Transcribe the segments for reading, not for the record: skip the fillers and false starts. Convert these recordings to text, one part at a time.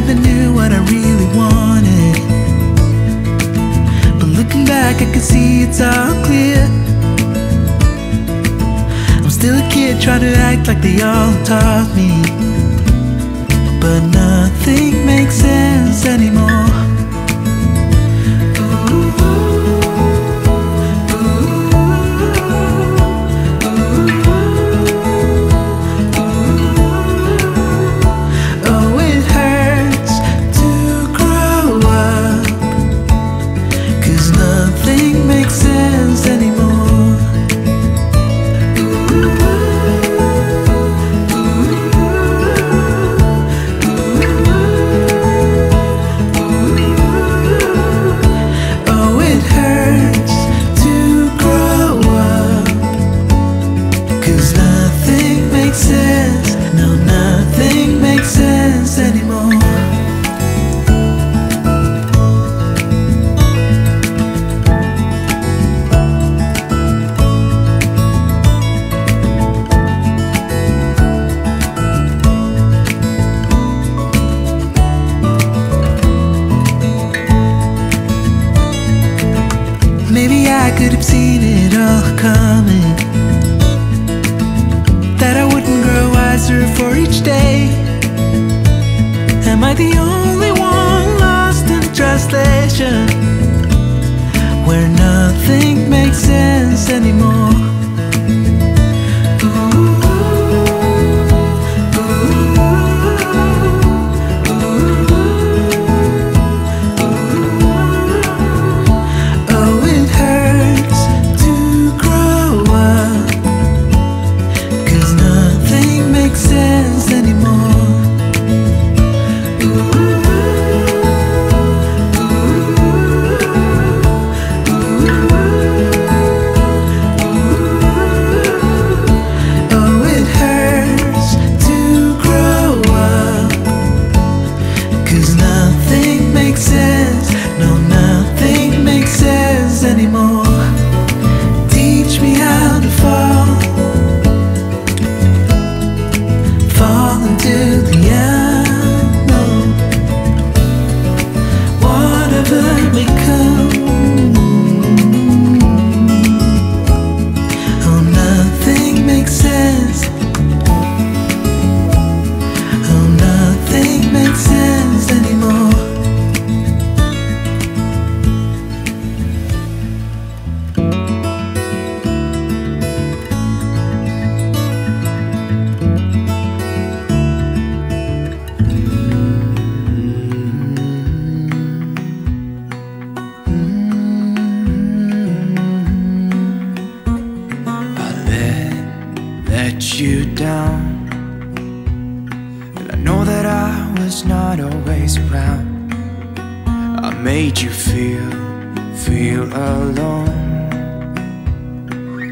never knew what I really wanted, but looking back I can see it's all clear. I'm still a kid trying to act like they all taught me, but nothing makes sense anymore. Maybe I could have seen it all coming, that I wouldn't grow wiser for each day. Am I the only one lost in translation, where nothing makes sense anymore? You down, and I know that I was not always around. I made you feel alone.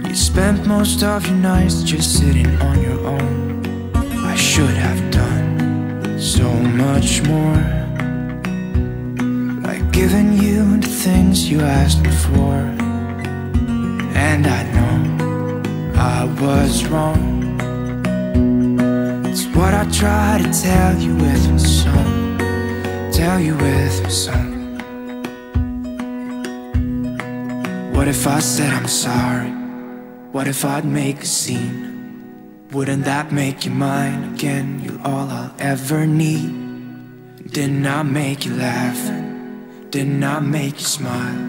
You spent most of your nights just sitting on your own. I should have done so much more, like giving you the things you asked me for. And I know I was wrong. It's what I try to tell you with my song, tell you with my song. What if I said I'm sorry? What if I'd make a scene? Wouldn't that make you mine again? You're all I'll ever need. Didn't I make you laugh? Didn't I make you smile?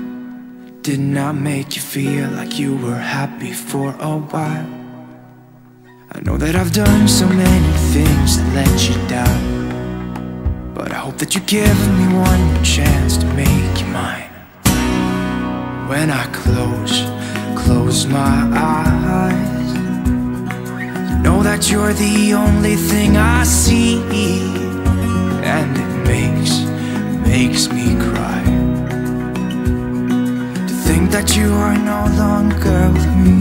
Didn't I make you feel like you were happy for a while? I know that I've done so many things that let you down, but I hope that you give me one more chance to make you mine. When I close my eyes, you know that you're the only thing I see, and it makes me cry to think that you are no longer with me.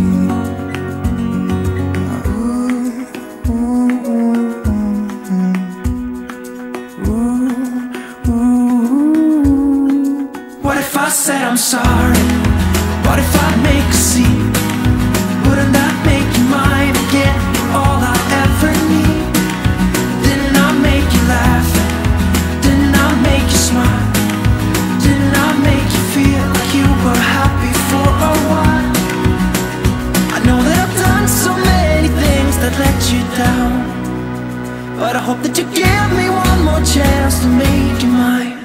What if I said I'm sorry? What if I make a scene? Wouldn't that make you mine again? You're all I ever need. Didn't I make you laugh? Didn't let you down, but I hope that you give me one more chance to make you mine.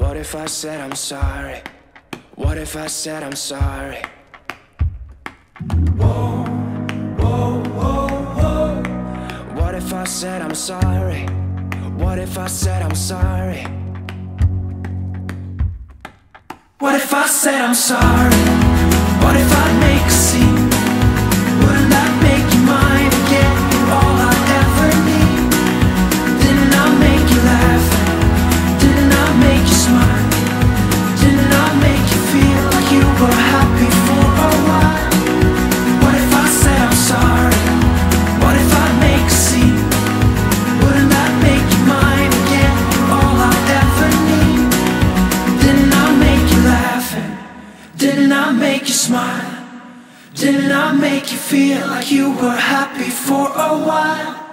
What if I said I'm sorry? What if I said I'm sorry? Whoa, whoa, whoa, whoa. What if I said I'm sorry? What if I said I'm sorry? What if I said I'm sorry? What if I make a scene? Wouldn't that make you mine again? You're all I ever need. Didn't I make you laugh? Didn't I make you smile? Didn't I make you feel like you were happy for a while? What if I said I'm sorry? What if I make a scene? Wouldn't that make you mine again? You're all I ever need. Didn't I make you laugh? Didn't I make you smile? Didn't I make you feel like you were happy for a while?